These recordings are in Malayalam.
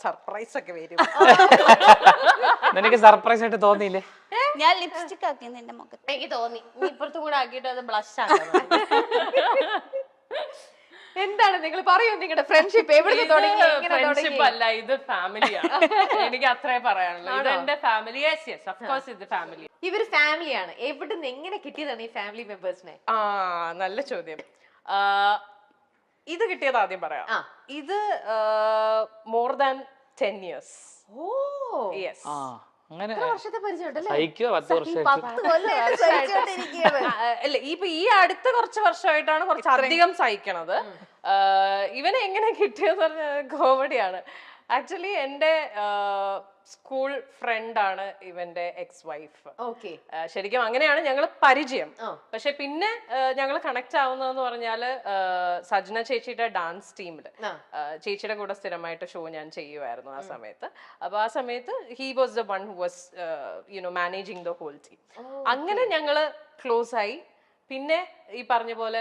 സർപ്രൈസ് ഒക്കെ വരും. നിനക്ക് സർപ്രൈസ് ആയിട്ട് തോന്നിയില്ലേ? ഞാൻ ലിപ്സ്റ്റിക് ആക്കി നിന്റെ മുഖത്ത്. എനിക്ക് തോന്നി നീ ഇപ്പുറത്തും കൂടെ ആക്കിയിട്ട് അത് ബ്ലഷ് ആക്കണം. എന്താണ് നിങ്ങൾ പറയൂ, നിങ്ങളുടെ ഫ്രണ്ട്ഷിപ്പ് എവിടെ തുടങ്ങി? ഫ്രണ്ട്ഷിപ്പ് അല്ല, ഇത് ഫാമിലിയാണ്. എനിക്ക് അത്രേ പറയാനുള്ളൂ. ഇത് എന്റെ family. Yes yes of course ഇത് ഫാമിലി. ഇവര് ഫാമിലിയാണ്. എവിടുന്ന് എങ്ങനെ കിട്ടിയതാണ് ഈ ഫാമിലി മെമ്പേഴ്സിനെ? നല്ല ചോദ്യം. ഇത് കിട്ടിയത് ആദ്യം പറയാം. ഇത് more than 10 years. Oh yes. അങ്ങനെ വർഷത്തെ പരിചയമുണ്ടല്ലേ? സഹിക്കോ 10 വർഷം? അല്ല, ഇപ്പൊ ഈ അടുത്ത കുറച്ച് വർഷമായിട്ടാണ് കുറച്ച് അധികം സഹിക്കണത്. ഇവനെ എങ്ങനെ കിട്ടിയെന്ന് പറഞ്ഞാൽ കോമഡിയാണ്. ആക്ച്വലി എന്റെ സ്കൂൾ ഫ്രണ്ട് ആണ് ഇവന്റെ എക്സ് വൈഫ്. ഓക്കെ. ശരിക്കും അങ്ങനെയാണ് ഞങ്ങൾ പരിചയം. പക്ഷെ പിന്നെ ഞങ്ങൾ കണക്ട് ആവുന്നതെന്ന് പറഞ്ഞാല് സജ്ന ചേച്ചിയുടെ ഡാൻസ് ടീമില് ചേച്ചിയുടെ കൂടെ സ്ഥിരമായിട്ട് ഷോ ഞാൻ ചെയ്യുമായിരുന്നു ആ സമയത്ത്. അപ്പൊ ആ സമയത്ത് he was the one who was managing the whole team. അങ്ങനെ ഞങ്ങള് ക്ലോസ് ആയി. പിന്നെ ഈ പറഞ്ഞ പോലെ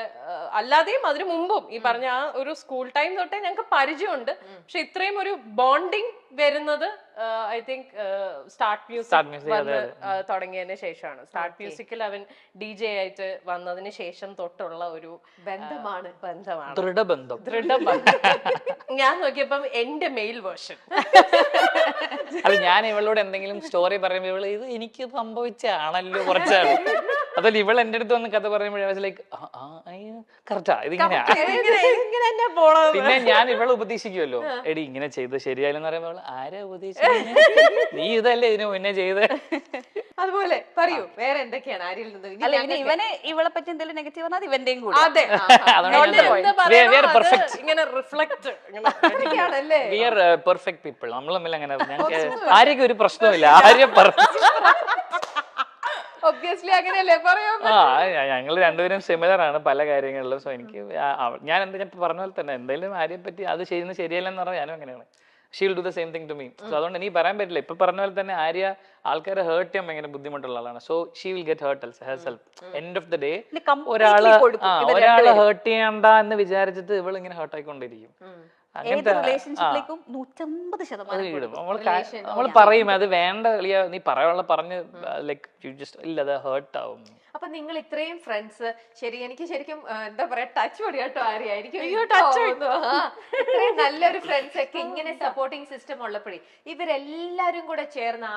അല്ലാതെയും അതിനു മുമ്പും ഈ പറഞ്ഞ ആ ഒരു സ്കൂൾ ടൈം തൊട്ടേ ഞങ്ങൾക്ക് പരിചയമുണ്ട്. പക്ഷെ ഇത്രയും ഒരു ബോണ്ടിങ് വരുന്നത് ഐ തിങ്ക് സ്റ്റാർട്ട് മ്യൂസിക് വന്ന് തുടങ്ങിയതിന് ശേഷമാണ്. സ്റ്റാർട്ട് മ്യൂസിക്കിൽ അവൻ DJ ആയിട്ട് വന്നതിന് ശേഷം തൊട്ടുള്ള ഒരു ബന്ധമാണ്. ദൃഢബന്ധം. ഞാൻ നോക്കിയപ്പം എന്റെ മെയിൽ വേർഷൻ. അല്ല, ഞാൻ ഇവളോട് എന്തെങ്കിലും സ്റ്റോറി പറയുമ്പോൾ ഇവള് ഇത് എനിക്ക് സംഭവിച്ചാണല്ലോ കുറച്ചാണ്. അതല്ല, ഇവൾ എന്റെ അടുത്ത് വന്ന് കഥ പറയുമ്പോഴേ ലൈക്ക് കറക്റ്റാ ഇതിങ്ങനെയാ. പിന്നെ ഞാൻ ഇവളെ ഉപദേശിക്കുമല്ലോ, എടി ഇങ്ങനെ ചെയ്ത് ശരിയായില്ലെന്ന് പറയുമ്പോൾ ആരാ ഉപദേശിക്കുന്നത്, നീ ഇതല്ലേ ഇതിനു മുന്നേ ചെയ്ത്. അതുപോലെ പറയൂ വേറെ എന്തൊക്കെയാണ് ആരിൽ നിന്ന്? അല്ല, ഇവനെ ഇവളെ പറ്റി എന്തെങ്കിലും നെഗറ്റീവ് പറഞ്ഞാൽ അത് ഇവന്റെയും കൂടെ. അതെ, ഇങ്ങനെ റിഫ്ലക്ട് ആണല്ലേ? We are perfect people. നമ്മൾ തമ്മിൽ അങ്ങനെ ഞങ്ങൾക്ക് ആരെയൊക്കെ ഒരു പ്രശ്നമില്ല. ആരെയും ഒബ്വിയസ്ലി അങ്ങനെയല്ലേ പറയാ. ഞങ്ങൾ രണ്ടുപേരും സിമിലർ ആണ് പല കാര്യങ്ങളിലും. സോ എനിക്ക് ഞാൻ പറഞ്ഞ പോലെ തന്നെ എന്തെങ്കിലും ആരെയെ പറ്റി അത് ചെയ്യുന്നത് ശരിയല്ലെന്ന് പറഞ്ഞാൽ ഞാനും അങ്ങനെയാണ്. She will do the same thing to me. So അതുകൊണ്ട് എനിക്ക് പറയാൻ പറ്റില്ല. ഇപ്പൊ പറഞ്ഞ പോലെ തന്നെ ആര്യ ആൾക്കാരെ ഹേർട്ട് ചെയ്യാൻ ഭയങ്കര ബുദ്ധിമുട്ടുള്ള ആളാണ്. So she will get hurt herself. End of the day ഒരാളെ ഹേർട്ട് ചെയ്യണ്ട എന്ന് വിചാരിച്ചിട്ട് ഇവൾ ഇങ്ങനെ ഹേർട്ട് ആയിക്കൊണ്ടിരിക്കും. ഏത് റിലേഷൻഷിപ്പിലേക്കും 150% നമ്മൾ പറയും അത് വേണ്ട കളിയാ, നീ പറയാനുള്ള പറഞ്ഞ് ലൈക്ക് യു ജസ്റ്റ് ഇല്ല, അത് ഹേർട്ട് ആവും. അപ്പൊ നിങ്ങൾ ഇത്രയും ഫ്രണ്ട്സ്, ശരി എനിക്ക് ശരിക്കും എന്താ പറയാ ടച്ച് പൊടി കേട്ടോ ആര്യായിരിക്കും. ഇത്രയും നല്ലൊരു ഫ്രണ്ട്സ് ഒക്കെ ഇങ്ങനെ സപ്പോർട്ടിങ് സിസ്റ്റം ഉള്ളപ്പോഴേ ഇവരെല്ലാരും കൂടെ ചേർന്ന്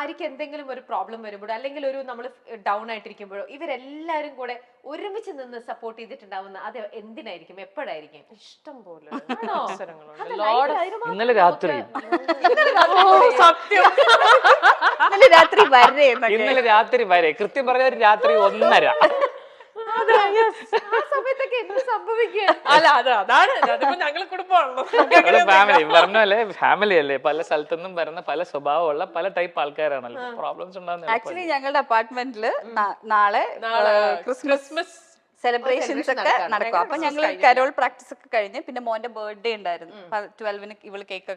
ആര്യക്ക് എന്തെങ്കിലും ഒരു പ്രോബ്ലം വരുമ്പോഴോ അല്ലെങ്കിൽ ഒരു നമ്മൾ ഡൗൺ ആയിട്ടിരിക്കുമ്പോഴോ ഇവരെല്ലാരും കൂടെ ഒരുമിച്ച് നിന്ന് സപ്പോർട്ട് ചെയ്തിട്ടുണ്ടാവുന്ന അത് എന്തിനായിരിക്കും, എപ്പോഴായിരിക്കും? ഇഷ്ടം പോലെ ഇന്നലെ രാത്രി ഇന്നലെ രാത്രി വരെ കൃത്യം പറഞ്ഞ ഒരു രാത്രി 1:30. സമയത്തൊക്കെ എന്ത് സംഭവിക്കുക? അല്ല അതാണ് ഞങ്ങൾ കുടുംബമാണല്ലോ. ഫാമിലി പറഞ്ഞല്ലേ, ഫാമിലി അല്ലേ, പല സ്ഥലത്തുനിന്നും വരുന്ന പല സ്വഭാവമുള്ള പല ടൈപ്പ് ആൾക്കാരാണല്ലോ. പ്രോബ്ലംസ് ഉണ്ടാകുന്ന ആക്ച്വലി ഞങ്ങളുടെ അപ്പാർട്ട്മെന്റില് നാളെ ക്രിസ്മസ് സെലിബ്രേഷൻസ് ഒക്കെ നടക്കും. അപ്പൊ ഞങ്ങൾ കരോൾ പ്രാക്ടീസ് ഒക്കെ കഴിഞ്ഞ് പിന്നെ മോന്റെ ബർത്ത്ഡേ ഉണ്ടായിരുന്നു. 12-ന് ഇവള് കേക്ക്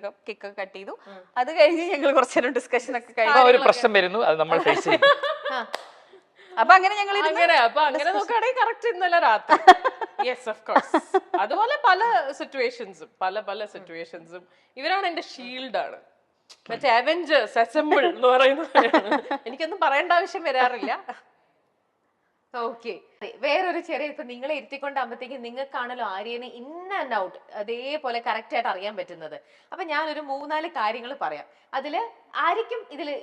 കട്ട് ചെയ്തു. അത് കഴിഞ്ഞ് ഞങ്ങൾ കുറച്ചു നേരം ഡിസ്കഷൻ ഒക്കെ കഴിഞ്ഞു. ഒരു പ്രശ്നം വരുന്നു, അത് നമ്മൾ ഫേസ് ചെയ്യും. അപ്പൊ അങ്ങനെ ഞങ്ങൾ അങ്ങനെ നോക്കുകയാണെങ്കിൽ കറക്റ്റ് ഇന്നലെ രാത്രി. Yes of course. അതുപോലെ പല സിറ്റുവേഷൻസും ഇവരാണ് എന്റെ ഷീൽഡ് ആണ്. മറ്റേ അവെഞ്ചേഴ്സ് അസംബിൾ എന്ന് പറയുന്നത് എനിക്കൊന്നും പറയേണ്ട ആവശ്യം വരാറില്ല. ഓക്കെ. വേറൊരു ചെറിയ ഇപ്പൊ നിങ്ങളെ ഇരുത്തിക്കൊണ്ടാകുമ്പോഴത്തേക്ക് നിങ്ങൾക്കാണല്ലോ ആര്യനെ ഇൻ ആൻഡ് ഔട്ട് അതേപോലെ കറക്റ്റ് ആയിട്ട് അറിയാൻ പറ്റുന്നത്. അപ്പൊ ഞാനൊരു 3-4 കാര്യങ്ങൾ പറയാം. അതില് ആര്യക്കും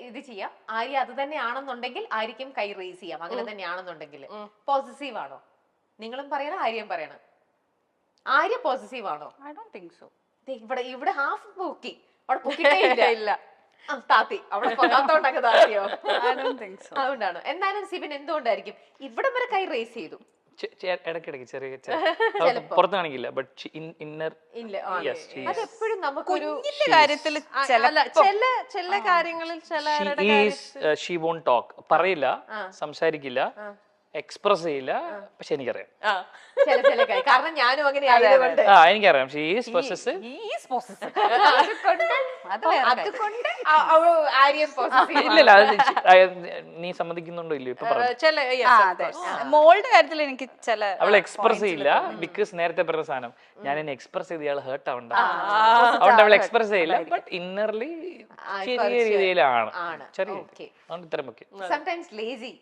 ഇത് ചെയ്യാം. ആര്യ അത് തന്നെയാണെന്നുണ്ടെങ്കിൽ ആര്യക്കും കൈ റേസ് ചെയ്യാം. അങ്ങനെ തന്നെയാണെന്നുണ്ടെങ്കിൽ പോസിറ്റീവ് ആണോ? നിങ്ങളും പറയണം, ആര്യം പറയണം. ആര്യ പോസിറ്റീവ് ആണോ? I don't think so. ഇവിടെ ഹാഫ് പൊക്കി, അവിടെ പൊക്കിട്ടേ ഇല്ല. താത്തി അവിടെ കൊണ്ടാത്തോണ്ടൊക്കെ താത്തിയോ? അതുകൊണ്ടാണ്. എന്നാലും സിബിൻ എന്തുകൊണ്ടായിരിക്കും ഇവിടം വരെ കൈ റേസ് ചെയ്തു? ഇടയ്ക്കിടയ്ക്ക് ചെറിയ പുറത്ത് കാണിക്കില്ല, ബട്ട് ഇന്നർ അതെപ്പോഴും നമുക്കൊരു കാര്യത്തിൽ ചില കാര്യങ്ങളിൽ ഷീ വോണ്ട് ടോക്ക്, പറയില്ല, സംസാരിക്കില്ല, എക്സ്പ്രസ് ചെയ്യില്ല. പക്ഷെ എനിക്കറിയാം, കാരണം ഞാനും അങ്ങനെ എനിക്കറിയാം. She is possessive. അതുകൊണ്ട് ആര്യം ഇല്ലല്ല, നീ സമ്മതിക്കുന്നുണ്ടോ ഇല്ലയോ ഇപ്പൊ ചില yes, of അതെ course. മോളുടെ കാര്യത്തിൽ എനിക്ക് ചില അവൾ എക്സ്പ്രസ് ചെയ്യില്ല ബിക്കോസ് നേരത്തെ പറഞ്ഞ സാധനം ഞാൻ എന്നെ എക്സ്പ്രസ് ചെയ്ത് ഇയാൾ ഹേർട്ട് ആവണ്ട അതുകൊണ്ട് അവൾ എക്സ്പ്രസ് ചെയ്യില്ല ബട്ട് ഇന്നർലി ചെറിയ രീതിയിലാണ് ചെറിയ അതുകൊണ്ട് ഇത്ര മുഖ്യം സംടൈംസ് ലേസി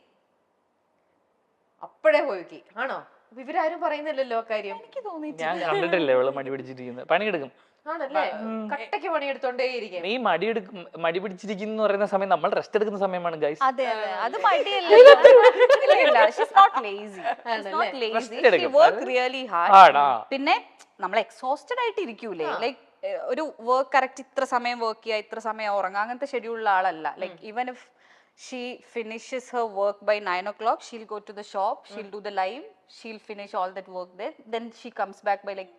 അപ്പഴേ പോയി ആണോ ഇവരാരും പറയുന്നില്ലല്ലോ കാര്യം എനിക്ക് തോന്നി ഞാൻ കണ്ടിട്ടില്ലേ അവള് മടി പിടിച്ചിരിക്കുന്നത് പണിയെടുക്കും ആണല്ലേ കട്ടയ്ക്ക് പണിയെടുത്തോണ്ടേയിരിക്കും നീ മടി പിടിച്ചിരിക്കുന്നു പറയുന്ന സമയം നമ്മൾ റെസ്റ്റ് എടുക്കുന്ന സമയമാണ് ഗൈസ് അതെ അതെ അത് മടിയല്ല she's not lazy not lazy she work really hard പിന്നെ നമ്മൾ എക്സോസ്റ്റഡ് ആയിട്ട് ഇരിക്കൂലേ ലൈക്ക് ഒരു വർക്ക് കറക്റ്റ് ഇത്ര സമയം വർക്ക് ചെയ്യുക ഇത്ര സമയം ഉറങ്ങുക അങ്ങനത്തെ ഷെഡ്യൂളുള്ള ആളല്ല like even if she finishes her work by 9 o'clock, she'll go to the shop, she'll do the live, she'll finish all that work there, then she comes back by like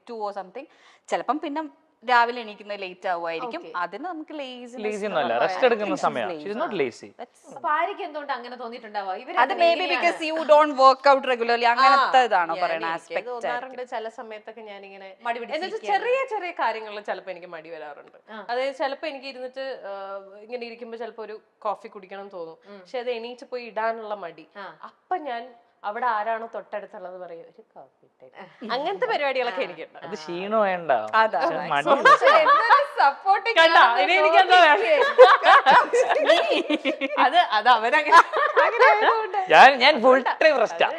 2 or something. ചിലപ്പം പിന്നെ രാവിലെ എണീക്കുന്നത് ലേറ്റ് ആവുമായിരിക്കും അതിന് നമുക്ക് ലേസി ഒന്നുമല്ല റെസ്റ്റ് എടുക്കുന്ന സമയമാണ് ഷീ ഈസ് നോട്ട് ലേസി അപ്പൊ ആര്യക്ക് എന്തുകൊണ്ട് അങ്ങനെ തോന്നിട്ടുണ്ടാവുക അത് may be because you don't work out regularly അങ്ങനത്തെ ഇതാണോ പറയുന്ന ആസ്പെക്ട് തോന്നാറുണ്ട് ചില സമയത്തൊക്കെ ഞാനിങ്ങനെ എന്നുവെച്ചാൽ ചെറിയ ചെറിയ കാര്യങ്ങളിൽ ചിലപ്പോൾ എനിക്ക് മടി വരാറുണ്ട് അതായത് ചിലപ്പോൾ എനിക്ക് ഇരുന്നിട്ട് ഇങ്ങനെ ഇരിക്കുമ്പോൾ ചിലപ്പോൾ ഒരു കോഫി കുടിക്കണം എന്ന് തോന്നും പക്ഷെ അത് എണീറ്റ് പോയി ഇടാനുള്ള മടി അപ്പൊ ഞാൻ അവിടെ ആരാണോ തൊട്ടടുത്തുള്ളത് പറയും ഒരു കോഫി അങ്ങനത്തെ പരിപാടികളൊക്കെ എനിക്കുണ്ട് അത് ക്ഷീണം വേണ്ട സപ്പോർട്ടിങ് കണ്ടാ ഇനി എനിക്ക് എന്താ അത് അത് അവരങ്ങനെ ഞാൻ ഫുൾ ടൈം റെസ്റ്റാ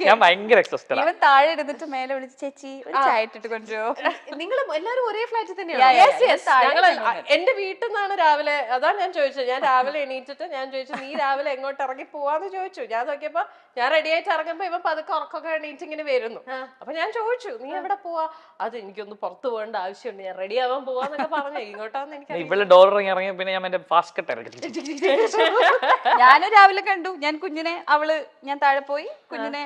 ഞാൻ ഭയങ്കര എക്സോസ്റ്റഡ് ഇവൻ താഴെ ഇരുന്നിട്ട് മേലെ വിളിച്ച് ചേച്ചി ഒരു ചായ ഇട്ടിട്ട് കൊണ്ടുവരോ നിങ്ങൾ എല്ലാരും ഒരേ ഫ്ലാറ്റിൽ തന്നെയാണ് എന്റെ വീട്ടിൽ നിന്നാണ് രാവിലെ അതാണ് ഞാൻ ചോദിച്ചത് ഞാൻ രാവിലെ എണീറ്റിട്ട് ഞാൻ ചോദിച്ചു നീ രാവിലെ എങ്ങോട്ട് ഇറങ്ങി പോവാന്ന് ചോദിച്ചു ഞാൻ നോക്കിയപ്പോ ഞാൻ റെഡി ആയിട്ട് ഇറങ്ങുമ്പോ ഇവൻ പതുക്കെ ഉറക്കൊക്കെ എണീറ്റ് ഇങ്ങനെ വരുന്നു അപ്പൊ ഞാൻ ചോദിച്ചു നീ എവിടെ പോവാ അത് എനിക്കൊന്ന് പുറത്ത് പോകേണ്ട ആവശ്യമുണ്ട് ഞാൻ റെഡി ആവാൻ പോവാന്നൊക്കെ പറഞ്ഞു ഇങ്ങോട്ടാന്ന് എനിക്ക് ഇവിടെ ഡോർ ഇറങ്ങിയ പിന്നെ ഞാൻ എന്റെ ഫാസ്റ്റ് കട്ട് ഇറക്കി ഞാനും രാവിലെ കണ്ടു ഞാൻ കുഞ്ഞിനെ ഞാൻ താഴെ പോയി കുഞ്ഞിനെ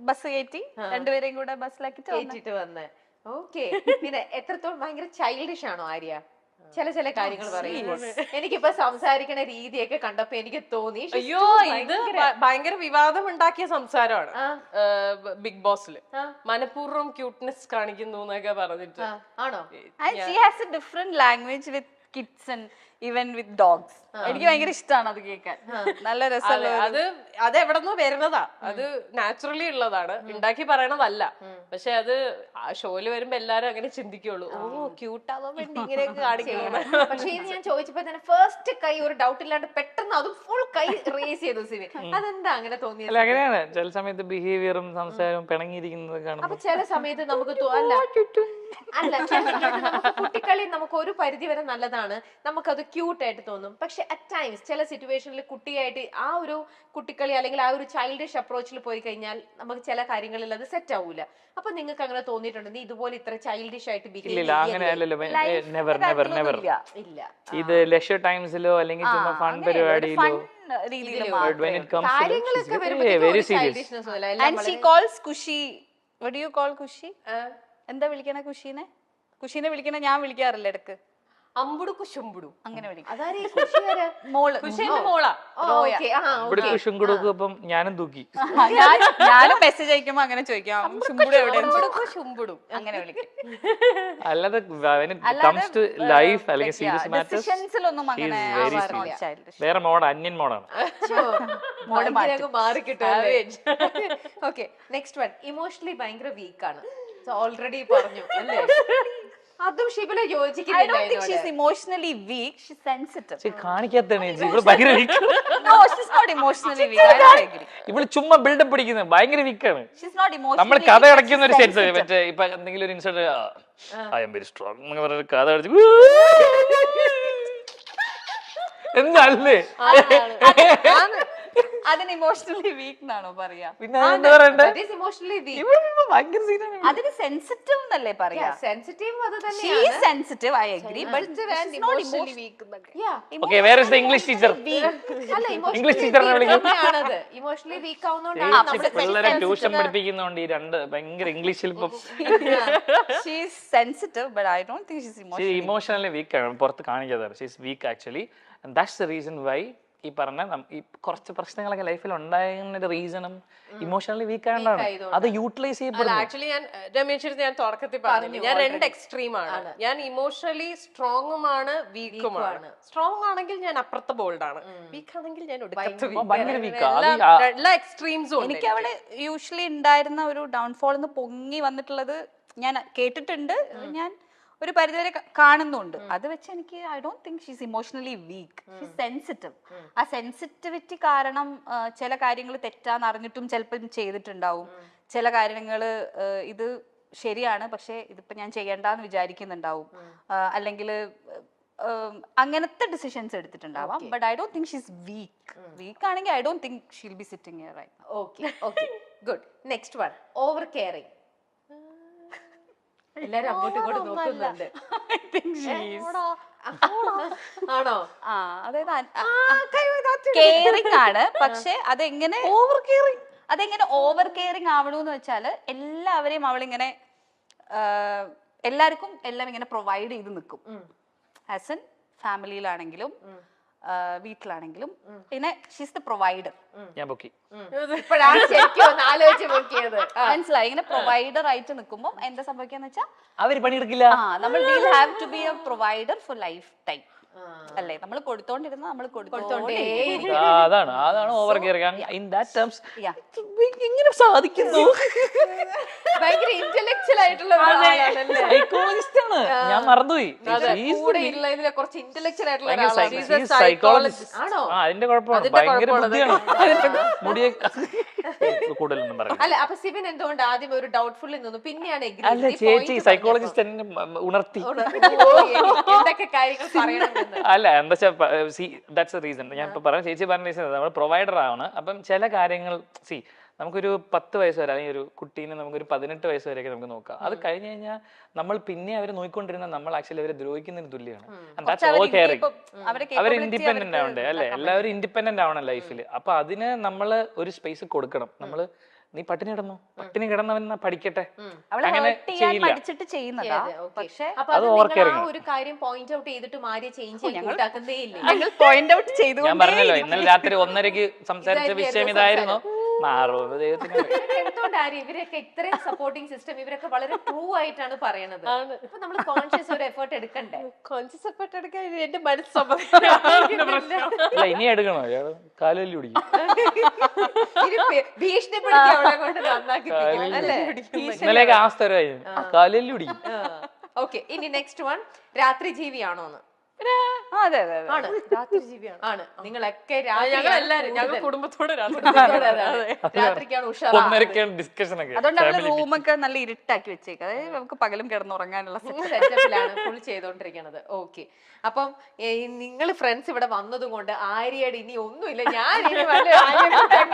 ബസ് കയറ്റി രണ്ടുപേരെയും കൂടെ ബസ്സിലാക്കിട്ട് വന്ന് ഓക്കെ പിന്നെ എത്രത്തോളം ഭയങ്കര ചൈൽഡിഷ് ആണോ ആര്യ ചില കാര്യങ്ങൾ പറയുമ്പോൾ എനിക്കിപ്പോ സംസാരിക്കണ രീതിയൊക്കെ കണ്ടപ്പോ എനിക്ക് തോന്നി അയ്യോ ഇത് ഭയങ്കര വിവാദം ഉണ്ടാക്കിയ സംസാരമാണ് ബിഗ് ബോസിൽ മനഃപൂർവ്വം ക്യൂട്ട്നെസ് കാണിക്കുന്നു എന്നൊക്കെ പറഞ്ഞിട്ട് ആണോ and she has A different language with kids and even with dogs എനിക്ക് ഭയങ്കര ഇഷ്ടമാണ് അത് കേൾക്കാൻ നല്ല രസമുള്ള അത് എവിടെന്നോ വരുന്നതാ അത് നാച്ചുറലി ഉള്ളതാണ് ഉണ്ടാക്കി പറയണതല്ല പക്ഷെ അത് ആ ഷോയില് വരുമ്പോ എല്ലാരും അങ്ങനെ ചിന്തിക്കുള്ളൂ ഓ ക്യൂട്ടാവാൻ വേണ്ടി ഇങ്ങനെയൊക്കെ കാണിക്കണം പക്ഷെ ഇത് ഞാൻ ചോദിച്ചപ്പോ തന്നെ ഫസ്റ്റ് കൈ ഒരു ഡൗട്ട് ഇല്ലാണ്ട് പെട്ടെന്ന് അതും ഫുൾ കൈ റേസ് ചെയ്തു സിവി അതെന്താ അങ്ങനെ തോന്നിയത് അല്ല അങ്ങനെയാണ് ചില സമയത്ത് ബിഹേവിയറും സംസാരവും പിണങ്ങിയിരിക്കുന്നത് അപ്പൊ കാണുമ്പോൾ ചില സമയത്ത് നമുക്ക് അല്ല ചില സമയത്ത് നമുക്ക് കുട്ടിക്കളി നമുക്ക് ഒരു പരിധി വരെ നല്ലതാണ് നമുക്കത് ക്യൂട്ട് ആയിട്ട് തോന്നും പക്ഷെ അറ്റ് ടൈംസ് ചില സിറ്റുവേഷനിൽ കുട്ടിയായിട്ട് ആ ഒരു കുട്ടിക്കളി അല്ലെങ്കിൽ ആ ഒരു ചൈൽഡിഷ് അപ്രോച്ചിൽ പോയി കഴിഞ്ഞാൽ നമുക്ക് ചില കാര്യങ്ങളിൽ അത് സെറ്റ് ആവൂല അപ്പൊ നിങ്ങൾക്ക് അങ്ങനെ തോന്നിയിട്ടുണ്ട് നീ ഇതുപോലെ ഇത്ര ചൈൽഡിഷ് ആയിട്ട് ഇല്ല അങ്ങനെ അല്ലല്ലോ നെവർ നെവർ നെവർ ഇല്ല ഇത് ലെഷർ ടൈംസിലോ അല്ലെങ്കിൽ ചുമ്മാ fun പരിപാടിയിലോ when it comes to കാര്യങ്ങളൊക്കെ very serious and she calls kushi what do you call kushi എന്താ വിളിക്കണ കുഷീനെ വിളിക്കണ ഞാൻ വിളിക്കാറില്ല ഇടക്ക് അമ്പുടു കുശുമ്പുടു അങ്ങനെ വിളിക്കും അതാരെ കുഷിയാരാ മോള് കുശിന്റെ മോളാ ഓക്കേ ഇവിടെ കുശുങ്കുടുക്കും അപ്പം ഞാനും തൂക്കി ഞാനും മെസ്സേജ് അയക്കുമ്പോ അങ്ങനെ ചോദിക്കാം ശുംബുടു എവിടെ കുശുമ്പുടു അങ്ങനെ വിളിക്കും അല്ലാതെ when it comes to life അല്ലെങ്കിൽ സീരിയസ് മാറ്റേഴ്സ് ഡിസിഷൻസിലൊന്നും അങ്ങനെ very ആവാറില്ല. Childish. വേറെ മോഡ് അന്യൻ മോഡാണ് ഓക്കെ നെക്സ്റ്റ് വൺ ഇമോഷണലി ഭയങ്കര വീക്ക് ആണ് ഓൾറെഡി പറഞ്ഞു അല്ലേ അതും ഷിബില I don't think യോജിക്കുന്നില്ല she's emotionally weak. She's sensitive. കാണിക്കാത്തതാണ് ഇവള് ഭയങ്കര week No, she's not emotionally weak. I don't agree. ഇവള് ചുമ്മാ ബിൽഡപ്പ് പിടിക്കുന്നത് ഭയങ്കര വീക്കാണ് She's not emotionally നമ്മൾ weak. കഥ but അടയ്ക്കുന്ന ഒരു she's സെൻസ് sensitive. മറ്റേ ഇപ്പൊ എന്തെങ്കിലും ഒരു incident I am very strong എന്നൊക്കെ പറഞ്ഞ കഥ അടച്ച് എന്തല്ലേ അതിന് ഇമോഷണലി വീക്ക് എന്നാണോ പറയാ? പിന്നെ എന്താ പറയണ്ടേ ഇമോഷണലി വീക്ക് ഇവള് ഭയങ്കര സീനാണ് അതിന് സെൻസിറ്റീവ് എന്നല്ലേ പറയാ? സെൻസിറ്റീവ് അത് She തന്നെയാണ് is sensitive, I agree, but she's not emotionally weak. Okay where is the English teacher അല്ല ഇംഗ്ലീഷ് ടീച്ചറിനെ വിളിക്കും ഇമോഷണലി വീക്ക് ആവുന്നോണ്ടാണ് പിള്ളേരെ ട്യൂഷൻ പഠിപ്പിക്കുന്നോണ്ട് ഈ രണ്ട് ഭയങ്കര ഇംഗ്ലീഷിൽ ഇപ്പം She is sensitive, but I don't think she's emotionally. Emotionally weak ആണ് പുറത്ത് കാണിക്കാതെ she's weak actually and that's the reason why ഈ പറഞ്ഞ ഈ കുറച്ച് പ്രശ്നങ്ങളൊക്കെ ലൈഫിൽ ഉണ്ടായതിന്റെ റീസണും ഇമോഷണലി വീക്ക് ആയതുകൊണ്ടാണ്. അത് യൂട്ടിലൈസ് ചെയ്യപ്പെടുന്നു. ആക്ച്വലി ഞാൻ രമേശ് ഞാൻ തുടക്കത്തിൽ പറഞ്ഞു ഞാൻ 2 എക്സ്ട്രീമാണ്. ഞാൻ ഇമോഷണലി സ്ട്രോങ്ങുമാണ് വീക്കുമാണ്. സ്ട്രോങ് ആണെങ്കിൽ ഞാൻ അപ്പുറത്തെ ബോൾഡ് ആണ്, വീക്ക് ആണെങ്കിൽ ഞാൻ ഭയങ്കര weak ആ. എല്ലാ എക്സ്ട്രീംസും എനിക്ക് അവിടെ യൂഷ്വലി ഉണ്ടായിരുന്ന ഒരു ഡൗൺഫോൾ എന്ന് പൊങ്ങി വന്നിട്ടുള്ളത് ഞാൻ കേട്ടിട്ടുണ്ട്, ഞാൻ ഒരു പരിധിവരെ കാണുന്നുണ്ട്. അത് വെച്ച് എനിക്ക് I don't think she's emotionally week, she's sensitive. ആ സെൻസിറ്റിവിറ്റി കാരണം ചില കാര്യങ്ങൾ തെറ്റാന്ന് അറിഞ്ഞിട്ടും ചിലപ്പം ചെയ്തിട്ടുണ്ടാവും. ചില കാര്യങ്ങൾ ഇത് ശരിയാണ് പക്ഷെ ഇതിപ്പോ ഞാൻ ചെയ്യണ്ടെന്ന് വിചാരിക്കുന്നുണ്ടാവും, അല്ലെങ്കിൽ അങ്ങനത്തെ ഡിസിഷൻസ് എടുത്തിട്ടുണ്ടാവാം. But I don't think she's weak ആണെങ്കിൽ I don't think she'll be sitting here right. Okay okay good. Next one, over caring. എല്ലാരും അങ്ങോട്ടും ഇങ്ങോട്ടും നോക്കുന്നുണ്ട്. ആണോ? ആ, അതായത് കെയറിംഗ് ആണ്, പക്ഷെ അതെങ്ങനെ ഓവർ കെയറിംഗ് ആവണമെന്ന് വെച്ചാല് എല്ലാവരെയും അവളിങ്ങനെ എല്ലാവർക്കും എല്ലാം ഇങ്ങനെ പ്രൊവൈഡ് ചെയ്ത് നിൽക്കും. ആസ് എൻ ഫാമിലിയിലാണെങ്കിലും വീട്ടിലാണെങ്കിലും പിന്നെ ഷീസ് ദ പ്രൊവൈഡർ. ഞാൻ പൊക്കി ഇപ്പോഴാണ് ശരിക്കും ഒന്ന് ആലോചിച്ച് നോക്കിയത്. മനസ്സിലായി? ഇങ്ങനെ പ്രൊവൈഡർ ആയിട്ട് നിൽക്കുമ്പോൾ എന്താ സംഭവിക്കാന്ന് വെച്ചാൽ അവര് പണിയെടുക്കില്ല. നമ്മൾ will have to be a provider for life time അല്ലേ? നമ്മൾ കൊടുത്തോണ്ടിരുന്ന നമ്മൾ അതാണ് over caring. In that terms എങ്ങനെ സാധിക്കുന്നു? ഭയങ്കര ഇന്റലക്ച്വൽ ആയിട്ടുള്ള സൈക്കോളജിസ്റ്റ് ആണ്, ഞാൻ മറന്നുപോയി. കുറച്ച് ഇന്റലക്ച്വൽ ആയിട്ടുള്ള ആണോ? അതിന്റെ കുഴപ്പമാണ്, ഭയങ്കര ബുദ്ധിയാണ്. മുടിയെ കൂടുതലൊന്നും പറയാം. അല്ല, അപ്പൊ സിബിൻ എന്തുകൊണ്ട് ആദ്യം ഒരു ഡൗട്ട്ഫുൾ നിന്നു, പിന്നെയാണ് അല്ല ചേച്ചി സൈക്കോളജിസ്റ്റ് എന്നെ ഉണർത്തി എന്തൊക്കെ കാര്യങ്ങൾ പറയണം. അല്ല എന്താ ദാറ്റ്സ് എ റീസൺ. ഞാൻ ഇപ്പൊ പറഞ്ഞ ചേച്ചി പറഞ്ഞ റീസൺ നമ്മൾ പ്രൊവൈഡർ ആണ്. അപ്പം ചില കാര്യങ്ങൾ നമുക്കൊരു 10 വയസ്സ് വരെ അല്ലെങ്കിൽ ഒരു കുട്ടീനെ നമുക്കൊരു 18 വയസ്സ് വരെയൊക്കെ നമുക്ക് നോക്കാം. അത് കഴിഞ്ഞ് കഴിഞ്ഞാൽ നമ്മൾ പിന്നെ അവരെ നോക്കിക്കൊണ്ടിരുന്ന നമ്മൾ ആക്ച്വലി അവരെ ദ്രോഹിക്കുന്നതിന് തുല്യമാണ്. അവർ ഇൻഡിപെൻഡന്റ് ആവണ്ടേ അല്ലെ? എല്ലാവരും ഇൻഡിപെൻഡന്റ് ആവണം ലൈഫിൽ. അപ്പൊ അതിന് നമ്മൾ ഒരു സ്പേസ് കൊടുക്കണം. നമ്മള് നീ പട്ടിണി കിടന്നവൻ പഠിക്കട്ടെ അങ്ങനെ ചെയ്യില്ല. അത് ഓവർ കെയറിംഗ്. ഒരു കാര്യം പോയിന്റ് ഔട്ട് ചെയ്തിട്ട് മാറി ചേഞ്ച് കൂട്ടാക്കുന്നേ ഇല്ല. ഞാൻ പറഞ്ഞല്ലോ ഇന്നലെ രാത്രി 1:30 സംസാരിച്ച വിഷയം ഇതായിരുന്നു. എന്തുകൊണ്ട് ഇവരൊക്കെ ഇത്രയും സപ്പോർട്ടിംഗ് സിസ്റ്റം ഇവരൊക്കെ വളരെ ട്രൂ ആയിട്ടാണ് പറയണത്. അപ്പൊ നമ്മൾ കോൺഷ്യസ് ഒരു എഫേർട്ട് എടുക്കണ്ടേ? കോൺഷ്യസ് എഫേർട്ട് എടുക്കാൻ എന്റെ മനസ്സ് ഇനി എടുക്കണോ? കാലുവല്ലി പിടിക്കും. ഭീഷണിപ്പെടുത്തി അവളെ കൊണ്ട് നന്നാക്കിപ്പിക്കണം അല്ലേ? ഇന്നലെയൊക്കെ ആസ്തരമായി കാലുവല്ലി പിടിക്കും. ഓക്കെ, ഇനി നെക്സ്റ്റ് വൺ, രാത്രി ജീവിയാണോന്ന്? ആണ്, രാത്രി ജീവിയാണ്. ആണ്. നിങ്ങളൊക്കെ ഞങ്ങൾ കുടുംബത്തോടെ രാത്രിക്കാണ് ഉഷാർ. അതുകൊണ്ട് റൂമൊക്കെ നല്ല ഇരുട്ടാക്കി വെച്ചേക്ക്, അതായത് നമുക്ക് പകലും കിടന്നുറങ്ങാനുള്ള സെറ്റപ്പിലാണ് ഫുൾ ചെയ്തോണ്ടിരിക്കണത്. ഓക്കെ, അപ്പം നിങ്ങൾ ഫ്രണ്ട്സ് ഇവിടെ വന്നതും കൊണ്ട് ആര്യയുടെ ഇനി ഒന്നുമില്ല, ഞാൻ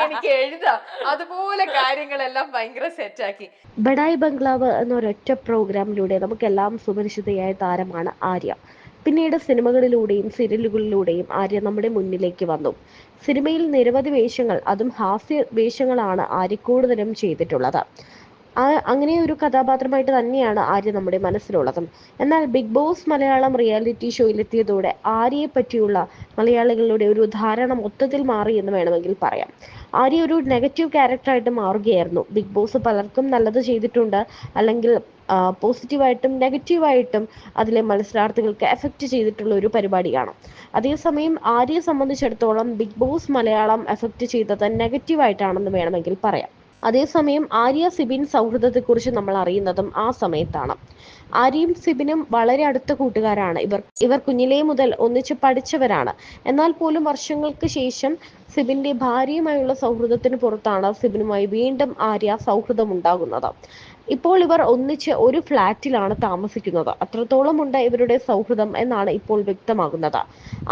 എനിക്ക് എഴുതാം, അതുപോലെ കാര്യങ്ങളെല്ലാം ഭയങ്കര സെറ്റാക്കി. ബഡായി ബംഗ്ലാവ് എന്നൊരൊറ്റ പ്രോഗ്രാമിലൂടെ നമുക്കെല്ലാം സുപരിചിതയായ താരമാണ് ആര്യ. പിന്നീട് സിനിമകളിലൂടെയും സീരിയലുകളിലൂടെയും ആര്യ നമ്മുടെ മുന്നിലേക്ക് വന്നു. സിനിമയിൽ നിരവധി വേഷങ്ങൾ, അതും ഹാസ്യ വേഷങ്ങളാണ് ആര്യ കൂടുതലും ചെയ്തിട്ടുള്ളത്. അങ്ങനെ ഒരു കഥാപാത്രമായിട്ട് തന്നെയാണ് ആര്യ നമ്മുടെ മനസ്സിലുള്ളതും. എന്നാൽ ബിഗ് ബോസ് മലയാളം റിയാലിറ്റി ഷോയിലെത്തിയതോടെ ആര്യയെ പറ്റിയുള്ള മലയാളികളുടെ ഒരു ധാരണ മൊത്തത്തിൽ മാറി എന്ന് വേണമെങ്കിൽ പറയാം. ആര്യ ഒരു നെഗറ്റീവ് ക്യാരക്ടറായിട്ട് മാറുകയായിരുന്നു. ബിഗ് ബോസ് പലർക്കും നല്ലത് ചെയ്തിട്ടുണ്ട്, അല്ലെങ്കിൽ പോസിറ്റീവായിട്ടും നെഗറ്റീവായിട്ടും അതിലെ മത്സരാർത്ഥികൾക്ക് എഫക്റ്റ് ചെയ്തിട്ടുള്ള ഒരു പരിപാടിയാണ്. അതേസമയം ആര്യയെ സംബന്ധിച്ചിടത്തോളം ബിഗ് ബോസ് മലയാളം എഫക്റ്റ് ചെയ്തത് നെഗറ്റീവായിട്ടാണെന്ന് വേണമെങ്കിൽ പറയാം. അതേസമയം ആര്യ സിബിൻ സൗഹൃദത്തെക്കുറിച്ച് നമ്മൾ അറിയുന്നതും ആ സമയത്താണ്. ആര്യയും സിബിനും വളരെ അടുത്ത കൂട്ടുകാരാണ്. ഇവർ കുഞ്ഞിലേ മുതൽ ഒന്നിച്ച് പഠിച്ചവരാണ്. എന്നാൽ പോലും വർഷങ്ങൾക്ക് ശേഷം സിബിന്റെ ഭാര്യയുമായുള്ള സൗഹൃദത്തിന് പുറത്താണ് സിബിനുമായി വീണ്ടും ആര്യ സൗഹൃദം ഉണ്ടാകുന്നത്. ഇപ്പോൾ ഇവർ ഒന്നിച്ച് ഒരു ഫ്ലാറ്റിലാണ് താമസിക്കുന്നത്. അത്രത്തോളമുണ്ട് ഇവരുടെ സൗഹൃദം എന്നാണ് ഇപ്പോൾ വ്യക്തമാകുന്നത്.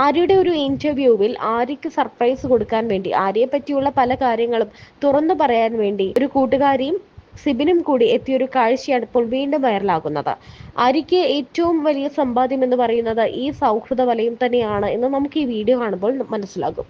ആര്യയുടെ ഒരു ഇന്റർവ്യൂവിൽ ആര്യയ്ക്ക് സർപ്രൈസ് കൊടുക്കാൻ വേണ്ടി, ആര്യയെ പറ്റിയുള്ള പല കാര്യങ്ങളും തുറന്നു പറയാൻ വേണ്ടി ഒരു കൂട്ടുകാരിയും സിബിനും കൂടി എത്തിയൊരു കാഴ്ചയാണ് ഇപ്പോൾ വീണ്ടും വൈറലാകുന്നത്. ആര്യയ്ക്ക് ഏറ്റവും വലിയ സമ്പാദ്യം എന്ന് പറയുന്നത് ഈ സൗഹൃദ വലയം തന്നെയാണ് എന്ന് നമുക്ക് ഈ വീഡിയോ കാണുമ്പോൾ മനസ്സിലാകും.